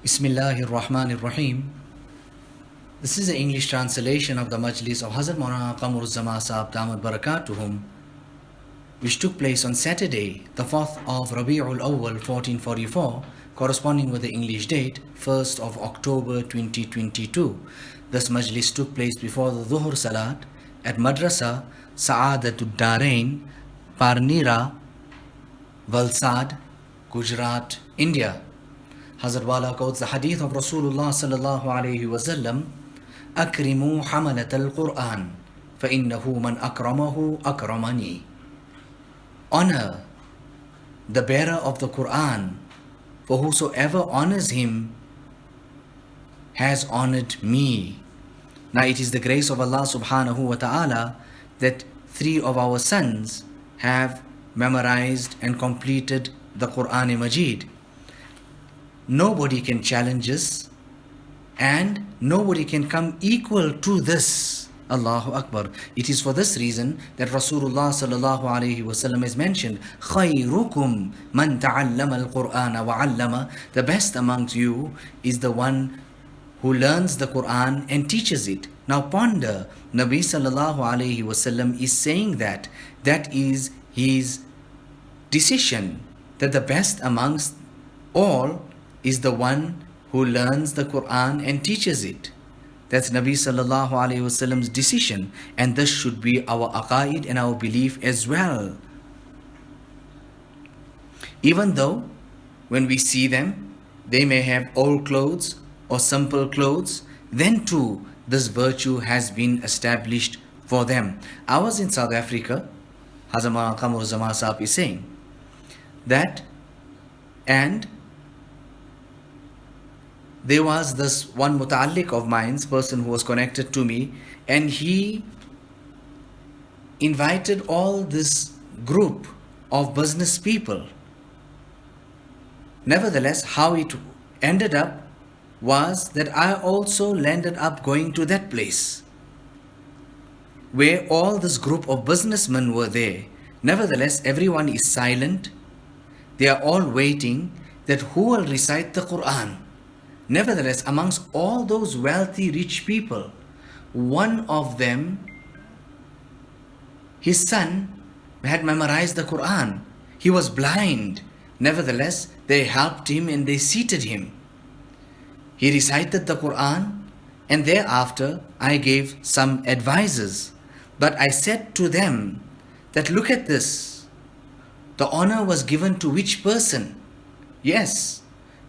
Bismillahir Rahmanir Rahim. This is the English translation of the Majlis of Hazrat Maulana Qamar Uzzaman Saheb Damat Barakatuhum, which took place on Saturday, the 4th of Rabi'ul Awwal 1444, corresponding with the English date, 1st of October 2022. This Majlis took place before the Zohr Salat at Madrasa Sa'adatud Darain, Parnira, Valsad, Gujarat, India. Hazrat Wala quotes the hadith of Rasulullah sallallahu alayhi wa sallam, "Akrimu hamalat al-Quran, فَإِنَّهُ مَنْ أَكْرَمَهُ أَكْرَمَنِي." Honor the bearer of the Quran, for whosoever honors him has honored me. Now it is the grace of Allah subhanahu wa ta'ala that 3 of our sons have memorized and completed the Quran Majid. Nobody can challenge us, and nobody can come equal to this. Allahu Akbar. It is for this reason that Rasulullah sallallahu alayhi wa sallam has mentioned, خَيْرُكُمْ مَنْ تَعَلَّمَ الْقُرْآنَ وَعَلَّمَ. The best amongst you is the one who learns the Quran and teaches it. Now ponder, Nabi sallallahu alayhi wa sallam is saying that is his decision, that the best amongst all is the one who learns the Quran and teaches it. That's Nabi sallallahu alayhi wasallam's decision, and this should be our aqaid and our belief as well. Even though when we see them, they may have old clothes or simple clothes, then too this virtue has been established for them. I was in South Africa, Hazrat Qamar Uzzaman Saheb is saying that, and there was this one muta'alliq of mine, person who was connected to me, and he invited all this group of business people. Nevertheless, how it ended up was that I also landed up going to that place where all this group of businessmen were there. Nevertheless, everyone is silent. They are all waiting that who will recite the Quran. Nevertheless, amongst all those wealthy, rich people, one of them, his son, had memorized the Quran. He was blind. Nevertheless, they helped him and they seated him. He recited the Quran, and thereafter I gave some advices. But I said to them that, look at this. The honor was given to which person? Yes,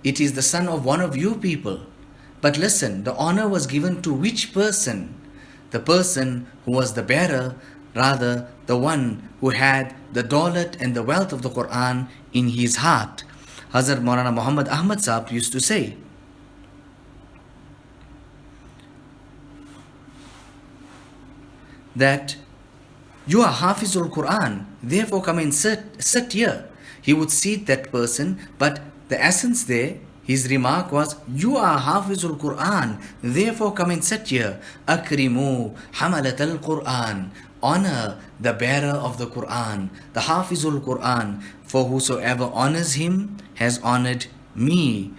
it is the son of one of you people. But listen, the honor was given to which person? The person who was the bearer, rather the one who had the dawlat and the wealth of the Quran in his heart. Hazrat Maulana Mohammad Ahmad Saheb used to say that you are Hafizul Quran, therefore come and sit here. He would seat that person, but the essence there, his remark was, you are Hafizul Quran, therefore come and sit here. Akrimu hamalat al-Quran. Honor the bearer of the Quran, the Hafizul Quran, for whosoever honors him has honored me.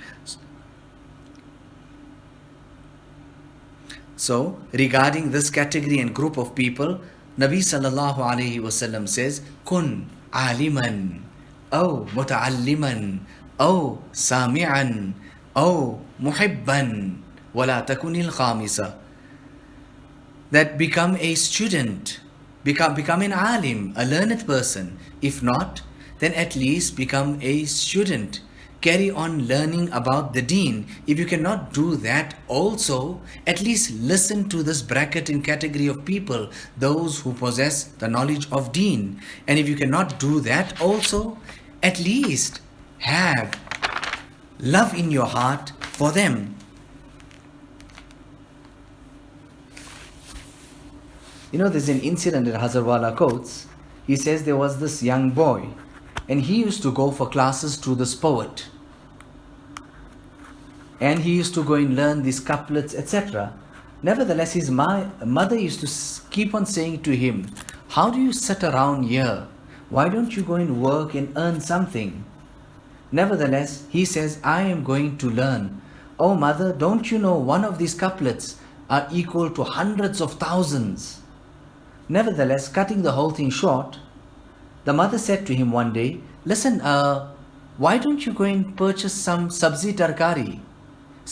So, regarding this category and group of people, Nabi sallallahu alayhi wasallam says, Kun aliman, aw muta'alliman, aw sami'an, aw muhibban, wala takunil khamisa. That become a student, become an alim, a learned person. If not, then at least become a student. Carry on learning about the deen. If you cannot do that also, at least listen to this bracket and category of people, those who possess the knowledge of deen. And if you cannot do that also, at least have love in your heart for them. You know, there's an incident that Hazrat Wala quotes. He says there was this young boy, and he used to go for classes to this poet. And he used to go and learn these couplets, etc. Nevertheless, his mother used to keep on saying to him, how do you sit around here? Why don't you go and work and earn something? Nevertheless, he says, I am going to learn. "Oh mother, don't you know one of these couplets are equal to hundreds of thousands?" Nevertheless, cutting the whole thing short, the mother said to him one day, "Listen, why don't you go and purchase some sabzi tarkari,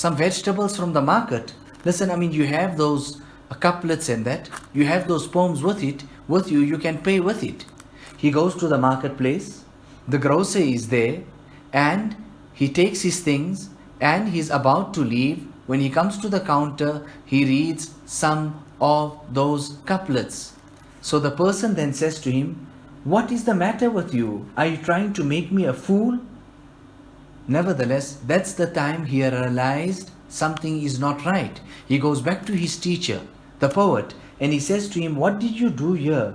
some vegetables from the market? Listen, I mean, you have those couplets and that, you have those poems with you, you can pay with it." He goes to the marketplace, the grocer is there, and he takes his things and he's about to leave. When he comes to the counter, he reads some of those couplets. So the person then says to him, "What is the matter with you? Are you trying to make me a fool?" Nevertheless, that's the time he realized something is not right. He goes back to his teacher, the poet, and he says to him, "What did you do here?"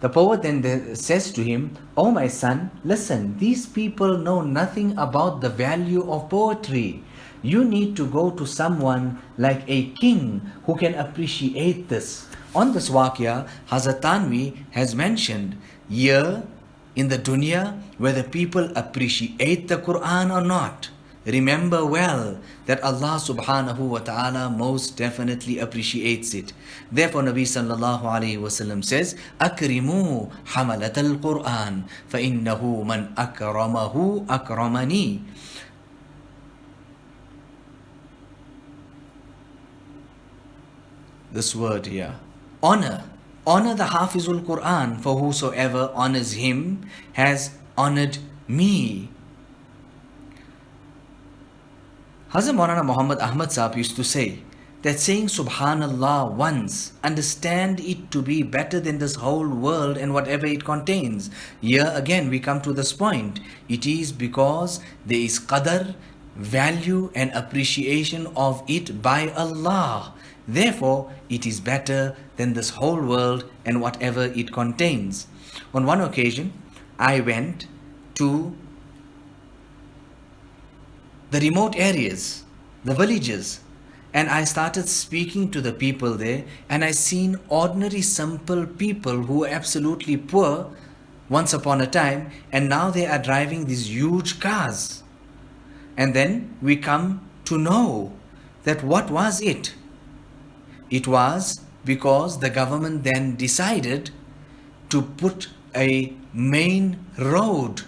The poet then says to him, "Oh my son, listen, these people know nothing about the value of poetry. You need to go to someone like a king who can appreciate this." On this waqia, Hazrat Tanvi has mentioned, here in the dunya, whether people appreciate the Quran or not, remember well that Allah subhanahu wa ta'ala most definitely appreciates it. Therefore, Nabi sallallahu alayhi wa sallam says, "Akrimu hamalat al-Quran, fa innahu man akramahu akramani." This word here, honor the Hafizul Quran, for whosoever honors him has honored me. Hazrat Maulana Muhammad Ahmad Saheb used to say that saying Subhanallah once, understand it to be better than this whole world and whatever it contains. Here again we come to this point. It is because there is qadr, value and appreciation of it by Allah. Therefore, it is better than this whole world and whatever it contains. On one occasion, I went to the remote areas, the villages, and I started speaking to the people there, and I seen ordinary simple people who were absolutely poor once upon a time, and now they are driving these huge cars. And then we come to know that what was it? It was because the government then decided to put a main road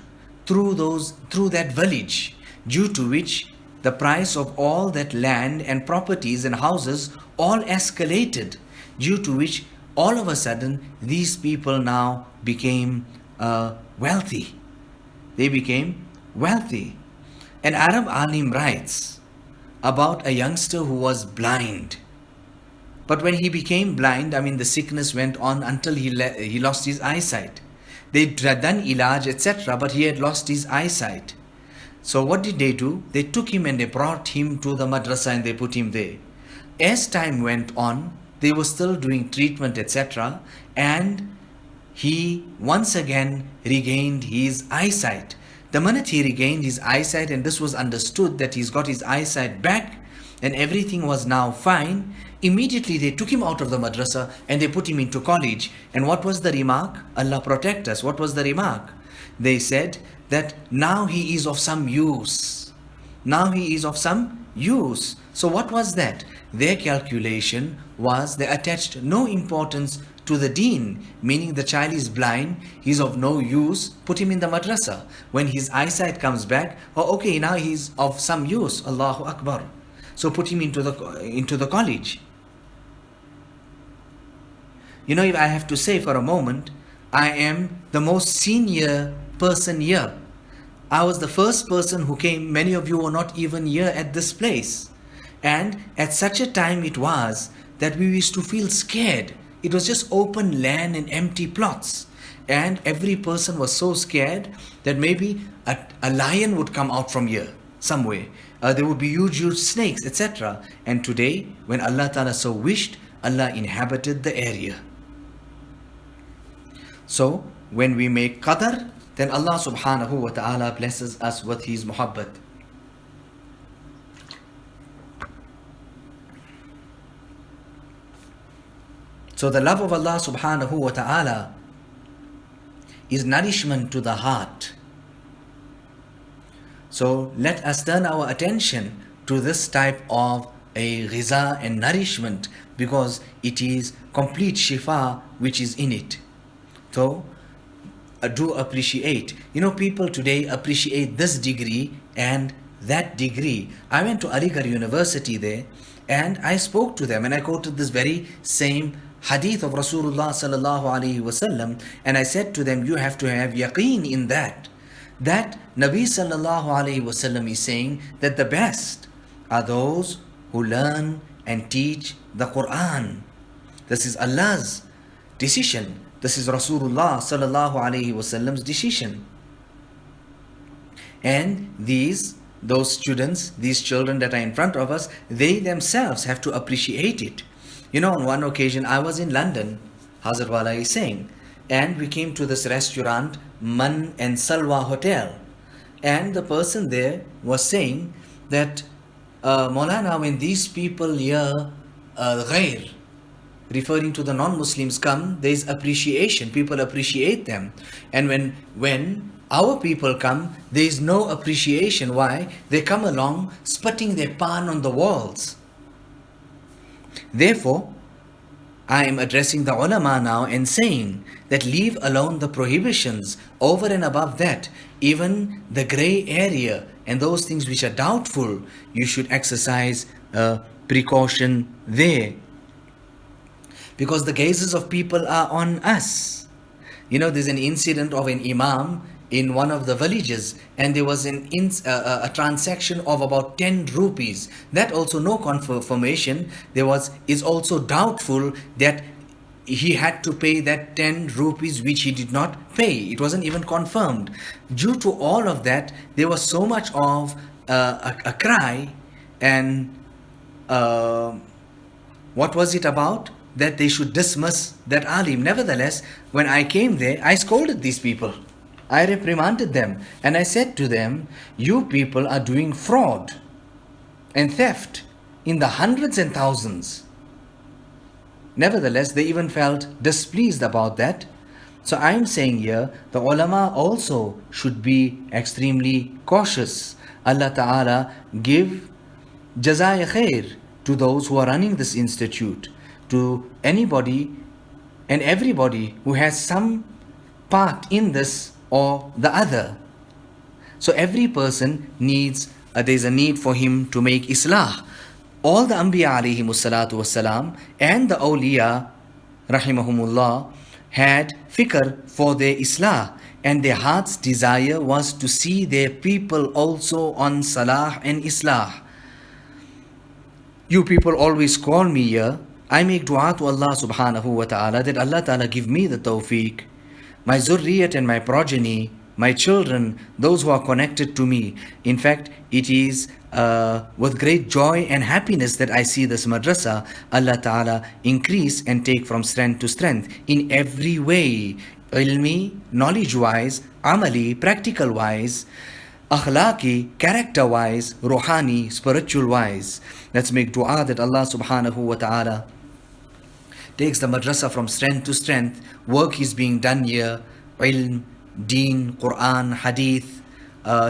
through that village, due to which the price of all that land and properties and houses all escalated, due to which all of a sudden these people now became wealthy. They became wealthy. An Arab alim writes about a youngster who was blind. But when he became blind, the sickness went on until he lost his eyesight. They had done ilaj, etc., but he had lost his eyesight. So what did they do? They took him and they brought him to the madrasa and they put him there. As time went on, they were still doing treatment, etc., and he once again regained his eyesight. The minute he regained his eyesight, and this was understood that he's got his eyesight back and everything was now fine, immediately they took him out of the madrasa and they put him into college. And what was the remark? Allah protect us. What was the remark? They said that now he is of some use. Now he is of some use. So what was that? Their calculation was they attached no importance to the deen, meaning the child is blind, he's of no use, put him in the madrasa. When his eyesight comes back, oh okay, now he's of some use, Allahu Akbar. So put him into the college. If I have to say for a moment, I am the most senior person here. I was the first person who came. Many of you were not even here at this place. And at such a time it was that we used to feel scared. It was just open land and empty plots. And every person was so scared that maybe a lion would come out from here somewhere. There would be huge snakes, etc. And today, when Allah Ta'ala so wished, Allah inhabited the area. So, when we make qadr, then Allah subhanahu wa ta'ala blesses us with His muhabbat. So the love of Allah subhanahu wa ta'ala is nourishment to the heart. So let us turn our attention to this type of a ghiza and nourishment, because it is complete shifa which is in it. So do appreciate. People today appreciate this degree and that degree. I went to Aligarh University there, and I spoke to them, and I quoted this very same hadith of Rasulullah sallallahu alaihi wasallam, and I said to them, you have to have yaqeen in that Nabi sallallahu alaihi wasallam is saying that the best are those who learn and teach the Quran. This is Allah's decision. This is Rasulullah sallallahu alaihi wasallam's decision. And those students, these children that are in front of us, they themselves have to appreciate it. On one occasion I was in London, Hazrat Wala is saying, and we came to this restaurant, Man and Salwa Hotel, and the person there was saying that Maulana, when these people hear ghair, referring to the non-Muslims, come, there is appreciation, people appreciate them. And when our people come, there is no appreciation. Why? They come along spitting their pan on the walls. Therefore, I am addressing the ulama now and saying that leave alone the prohibitions. Over and above that, even the grey area and those things which are doubtful, you should exercise precaution there. Because the gazes of people are on us. There's an incident of an imam in one of the villages, and there was a transaction of about 10 rupees. That also no confirmation. Is also doubtful that he had to pay that 10 rupees which he did not pay. It wasn't even confirmed. Due to all of that, there was so much of a cry, and what was it about? That they should dismiss that alim. Nevertheless, when I came there, I scolded these people. I reprimanded them, and I said to them, you people are doing fraud and theft in the hundreds and thousands. Nevertheless, they even felt displeased about that. So I am saying here, the ulama also should be extremely cautious. Allah Ta'ala give jazai khair to those who are running this institute, to anybody and everybody who has some part in this or the other. So every person needs, there's a need for him to make islah. All the Anbiya alayhimu salatu wassalam and the awliya rahimahumullah had fikr for their islah, and their heart's desire was to see their people also on salah and islah. You people always call me here. I make dua to Allah subhanahu wa ta'ala that Allah ta'ala give me the tawfiq, my zurriyat and my progeny, my children, those who are connected to me. In fact, it is with great joy and happiness that I see this madrasa. Allah ta'ala increase and take from strength to strength in every way, ilmi, knowledge-wise, amali, practical-wise, akhlaqi, character-wise, ruhani, spiritual-wise. Let's make dua that Allah subhanahu wa ta'ala takes the madrasa from strength to strength. Work is being done here, ilm, deen, Quran, hadith,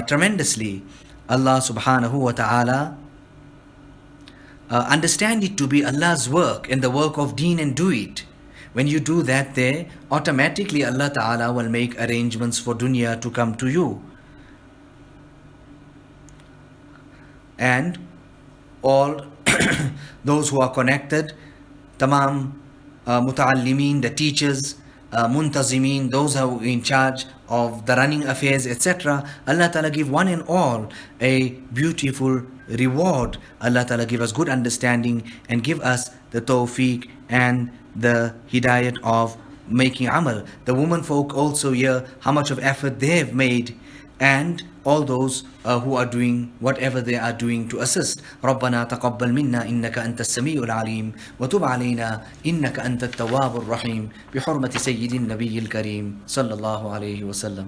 tremendously. Allah subhanahu wa ta'ala understand it to be Allah's work and the work of deen, and do it. When you do that there, automatically Allah ta'ala will make arrangements for dunya to come to you. And all those who are connected, tamam muta'allimin, the teachers, muntazimin, those who are in charge of the running affairs, etc. Allah Ta'ala give one and all a beautiful reward. Allah Ta'ala give us good understanding and give us the tawfiq and the hidayat of making amal. The women folk also here, how much of effort they have made, and all those who are doing whatever they are doing to assist. ربنا تقبل منا إنك أنت السميع العليم وتب علينا إنك أنت التواب الرحيم بحرمة سيد النبي الكريم صلى الله عليه وسلم.